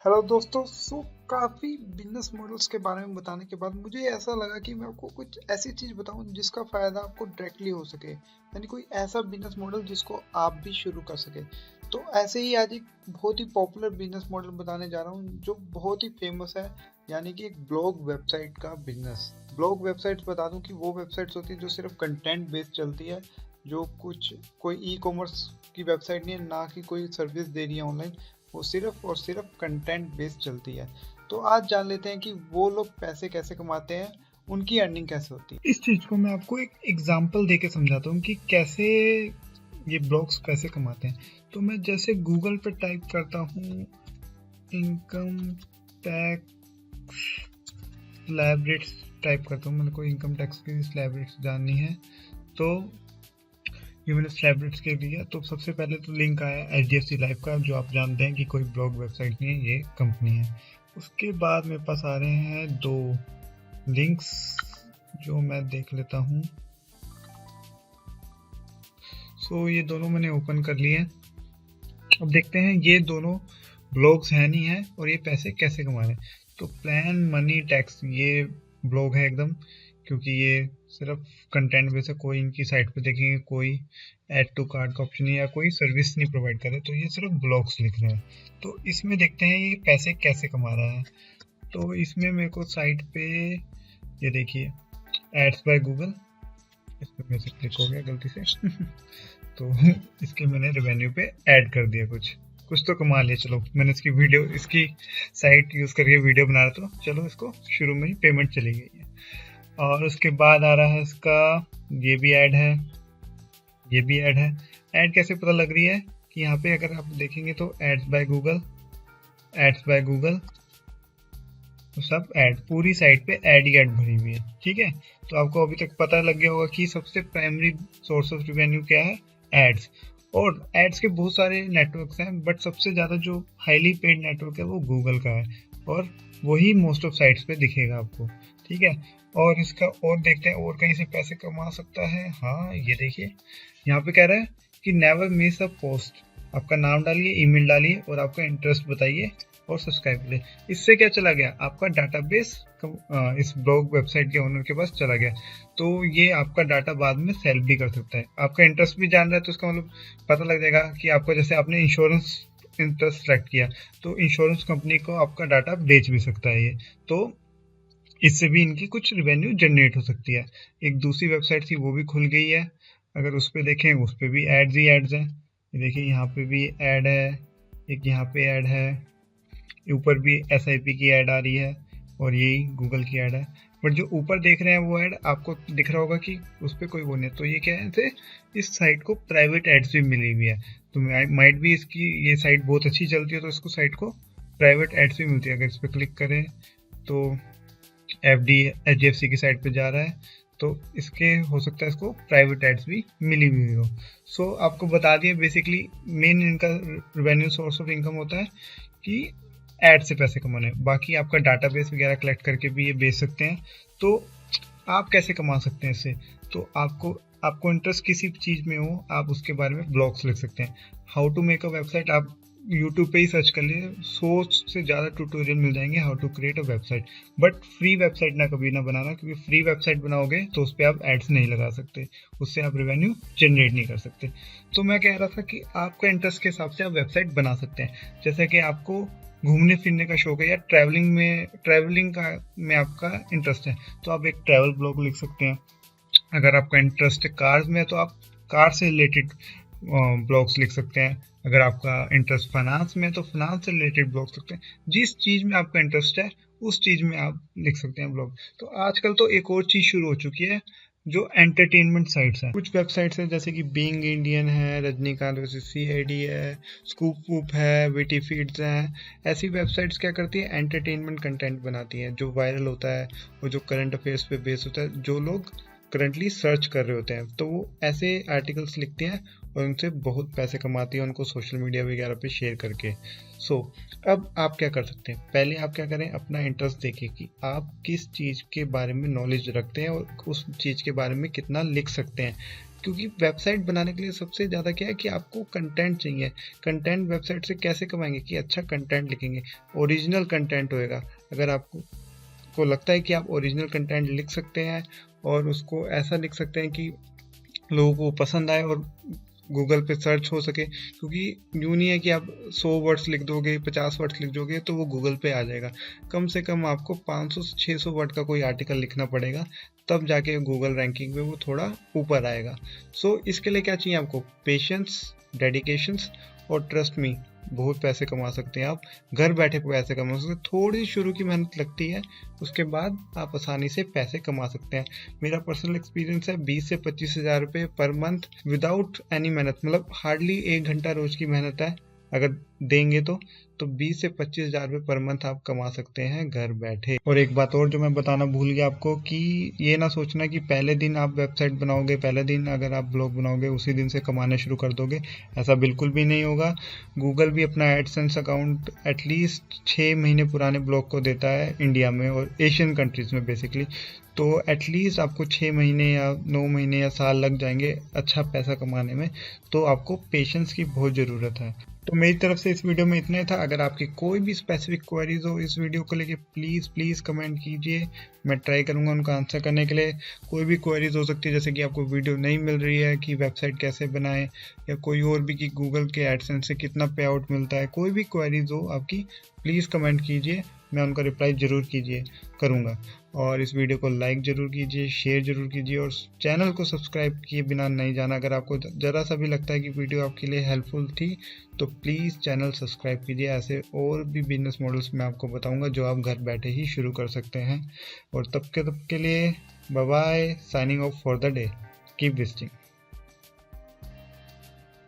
Hello दोस्तों। काफ़ी business models के बारे में बताने के बाद मुझे ऐसा लगा कि मैं आपको कुछ ऐसी चीज़ बताऊं जिसका फ़ायदा आपको डायरेक्टली हो सके, यानी कोई ऐसा बिजनेस मॉडल जिसको आप भी शुरू कर सके। तो ऐसे ही आज एक बहुत ही पॉपुलर बिजनेस मॉडल बताने जा रहा हूं जो बहुत ही फेमस है, यानी कि एक ब्लॉग वेबसाइट का बिजनेस। ब्लॉग वेबसाइट्स बता दूं कि वो वेबसाइट्स होती है जो सिर्फ कंटेंट बेस्ड चलती है, जो कुछ कोई ई कॉमर्स की वेबसाइट नहीं है, ना कि कोई सर्विस दे रही है ऑनलाइन। वो सिर्फ और सिर्फ कंटेंट बेस्ड चलती है। तो आज जान लेते हैं कि वो लोग पैसे कैसे कमाते हैं, उनकी अर्निंग कैसे होती है। इस चीज को मैं आपको एक एग्जांपल देके समझाता हूँ कि कैसे ये ब्लॉग्स पैसे कमाते हैं। तो मैं जैसे गूगल पे टाइप करता हूँ इनकम टैक्स स्लैब टाइप करता हूँ, मेरे को इनकम टैक्स की स्लैब जाननी है। तो ये मैंने स्लैब के लिए, तो सबसे पहले तो लिंक आया HDFC लाइफ का, जो आप जानते हैं कि कोई ब्लॉग वेबसाइट नहीं है, ये कंपनी है। उसके बाद मेरे पास आ रहे हैं दो लिंक्स जो मैं देख लेता हूँ। ये दोनों मैंने ओपन कर लिए। अब देखते हैं ये दोनों ब्लॉग्स हैं नहीं है और ये पैसे कैसे कमा रहे हैं। तो प्लान मनी टैक्स ये ब्लॉग है एकदम, क्योंकि ये सिर्फ कंटेंट बेस है। कोई इनकी साइट पे देखेंगे कोई ऐड टू कार्ड का ऑप्शन या कोई सर्विस नहीं प्रोवाइड कर रहे, तो ये सिर्फ ब्लॉग्स लिख रहे हैं। तो इसमें देखते हैं ये पैसे कैसे कमा रहा है। तो इसमें मेरे को साइट पे ये देखिए एड्स बाय गूगल, इस पर मेरे से क्लिक हो गया गलती से तो इसके मैंने रेवेन्यू पे ऐड कर दिया, कुछ तो कमा लिया। चलो मैंने इसकी साइट यूज करके वीडियो बना रहा था, तो चलो इसको शुरू में ही पेमेंट चली गई है। और उसके बाद आ रहा है इसका ये भी ऐड है, ये भी ऐड है। ऐड कैसे पता लग रही है कि यहाँ पे अगर आप देखेंगे तो ads by Google, ads by Google, तो सब ऐड, पूरी साइट पे ऐड ही ऐड भरी हुई है। ठीक है, तो आपको अभी तक पता लग गया होगा कि सबसे प्राइमरी सोर्स ऑफ रेवेन्यू क्या है, एड्स। और एड्स के बहुत सारे नेटवर्क्स हैं, बट सबसे ज़्यादा जो हाईली पेड नेटवर्क है वो गूगल का है, और वही मोस्ट ऑफ साइट्स पे दिखेगा आपको। ठीक है, और इसका और देखते हैं और कहीं से पैसे कमा सकता है। हाँ ये देखिए यहाँ पे कह रहा है कि नेवर मिस अ पोस्ट। आपका नाम डालिए, ईमेल डालिए और आपका इंटरेस्ट बताइए और सब्सक्राइब करिए। इससे क्या चला गया, आपका डाटाबेस इस ब्लॉग वेबसाइट के ओनर के पास चला गया। तो ये आपका डाटा बाद में सेल भी कर सकता है। आपका इंटरेस्ट भी जान रहा है, तो इसका मतलब पता लग जाएगा कि आपका, जैसे आपने इंश्योरेंस इंटरेस्ट सेलेक्ट किया, तो इंश्योरेंस कंपनी को आपका डाटा बेच भी सकता है ये। तो इससे भी इनकी कुछ रेवेन्यू जनरेट हो सकती है। एक दूसरी वेबसाइट थी वो भी खुल गई है, अगर उस पर देखें उस पर भी एड्स ही एड्स हैं। ये देखिए यहाँ पे भी ऐड है, एक यहाँ पे ऐड है, ऊपर भी SIP की ऐड आ रही है और यही गूगल की ऐड है। बट जो ऊपर देख रहे हैं वो ऐड आपको दिख रहा होगा कि उस पर कोई वो नहीं है। तो ये क्या है, इस साइट को प्राइवेट एड्स भी मिली हुई है। तो माइट भी इसकी ये साइट बहुत अच्छी चलती है, तो इसको साइट को प्राइवेट एड्स भी मिलती है। अगर इस पर क्लिक करें तो FD HDFC की साइट पे जा रहा है, तो इसके हो सकता है इसको प्राइवेट एड्स भी मिली हुई हो। आपको बता दिया बेसिकली मेन इनका रेवेन्यू सोर्स ऑफ इनकम होता है कि ऐड से पैसे कमाने। बाकी आपका डाटाबेस वगैरह कलेक्ट करके भी ये बेच सकते हैं। तो आप कैसे कमा सकते हैं इससे, तो आपको इंटरेस्ट किसी चीज़ में हो, आप उसके बारे में ब्लॉग्स लिख सकते हैं। How to make a website आप यूट्यूब पे ही सर्च कर लिए, 100 से ज़्यादा ट्यूटोरियल मिल जाएंगे how to create a website. But free website ना कभी ना बनाना, क्योंकि फ्री वेबसाइट बनाओगे तो उस पर आप एड्स नहीं लगा सकते, उससे आप रेवेन्यू जनरेट नहीं कर सकते। तो मैं कह रहा था कि आपका इंटरेस्ट के हिसाब से आप वेबसाइट बना सकते हैं। जैसे कि आपको घूमने फिरने का शौक है या ट्रैवलिंग का में आपका इंटरेस्ट है, तो आप एक ट्रैवल ब्लॉग लिख सकते हैं। अगर आपका इंटरेस्ट कार्स में है तो आप कार से रिलेटेड ब्लॉग्स लिख सकते हैं। अगर आपका इंटरेस्ट फाइनेंस में है तो फाइनेंस से रिलेटेड ब्लॉग्स लिखते हैं। जिस चीज़ में आपका इंटरेस्ट है उस चीज़ में आप लिख सकते हैं ब्लॉग। तो आजकल तो एक और चीज़ शुरू हो चुकी है जो एंटरटेनमेंट साइट्स हैं। कुछ वेबसाइट्स हैं जैसे कि बीइंग इंडियन है, रजनीकांत वर्सेस CID है, स्कूप वूप है, विटी फीड्स हैं। ऐसी वेबसाइट्स क्या करती है, एंटरटेनमेंट कंटेंट बनाती हैं जो वायरल होता है और जो करंट अफेयर्स पे बेस होता है, जो लोग करंटली सर्च कर रहे होते हैं। तो वो ऐसे आर्टिकल्स लिखते हैं और उनसे बहुत पैसे कमाती है, उनको सोशल मीडिया वगैरह पे शेयर करके। अब आप क्या कर सकते हैं, पहले आप क्या करें, अपना इंटरेस्ट देखिए कि आप किस चीज़ के बारे में नॉलेज रखते हैं और उस चीज़ के बारे में कितना लिख सकते हैं। क्योंकि वेबसाइट बनाने के लिए सबसे ज़्यादा क्या है कि आपको कंटेंट चाहिए। कंटेंट वेबसाइट से कैसे कमाएंगे कि अच्छा कंटेंट लिखेंगे, ओरिजिनल कंटेंट होएगा। अगर आपको लगता है कि आप ओरिजिनल कंटेंट लिख सकते हैं और उसको ऐसा लिख सकते हैं कि लोगों को पसंद आए और गूगल पे सर्च हो सके, क्योंकि यूँ नहीं है कि आप 100 वर्ड्स लिख दोगे, 50 वर्ड्स लिख दोगे तो वो गूगल पे आ जाएगा। कम से कम आपको 500 से 600 वर्ड का कोई आर्टिकल लिखना पड़ेगा, तब जाके गूगल रैंकिंग में वो थोड़ा ऊपर आएगा। सो इसके लिए क्या चाहिए आपको? पेशेंस, डेडिकेशंस और ट्रस्ट मी। बहुत पैसे कमा सकते हैं आप, घर बैठे पैसे कमा सकते हैं। थोड़ी शुरू की मेहनत लगती है, उसके बाद आप आसानी से पैसे कमा सकते हैं। मेरा पर्सनल एक्सपीरियंस है 20 से 25 हज़ार रुपये पर मंथ विदाउट एनी मेहनत, मतलब हार्डली 1 घंटा रोज की मेहनत है अगर देंगे तो 20 से 25 हज़ार रुपये पर मंथ आप कमा सकते हैं घर बैठे। और एक बात और जो मैं बताना भूल गया आपको, कि ये ना सोचना कि पहले दिन आप वेबसाइट बनाओगे, पहले दिन अगर आप ब्लॉग बनाओगे उसी दिन से कमाना शुरू कर दोगे। ऐसा बिल्कुल भी नहीं होगा। गूगल भी अपना एडसेंस अकाउंट एटलीस्ट 6 महीने पुराने ब्लॉग को देता है इंडिया में और एशियन कंट्रीज़ में बेसिकली। तो एटलीस्ट आपको 6 महीने या 9 महीने या साल लग जाएंगे अच्छा पैसा कमाने में। तो आपको पेशेंस की बहुत ज़रूरत है। तो मेरी तरफ से इस वीडियो में इतना ही था। अगर आपकी कोई भी स्पेसिफिक क्वेरीज हो इस वीडियो को लेके, प्लीज़ कमेंट कीजिए, मैं ट्राई करूंगा उनका आंसर करने के लिए। कोई भी क्वेरीज हो सकती है, जैसे कि आपको वीडियो नहीं मिल रही है कि वेबसाइट कैसे बनाएं, या कोई और भी कि गूगल के एडसेंस से कितना पे आउट मिलता है। कोई भी क्वेरीज हो आपकी, प्लीज़ कमेंट कीजिए, मैं उनका रिप्लाई ज़रूर करूँगा। और इस वीडियो को लाइक ज़रूर कीजिए, शेयर ज़रूर कीजिए और चैनल को सब्सक्राइब किए बिना नहीं जाना। अगर आपको ज़रा सा भी लगता है कि वीडियो आपके लिए हेल्पफुल थी तो प्लीज़ चैनल सब्सक्राइब कीजिए। ऐसे और भी बिजनेस मॉडल्स मैं आपको बताऊंगा जो आप घर बैठे ही शुरू कर सकते हैं। और तब के लिए bye bye, signing off for the day, keep visiting.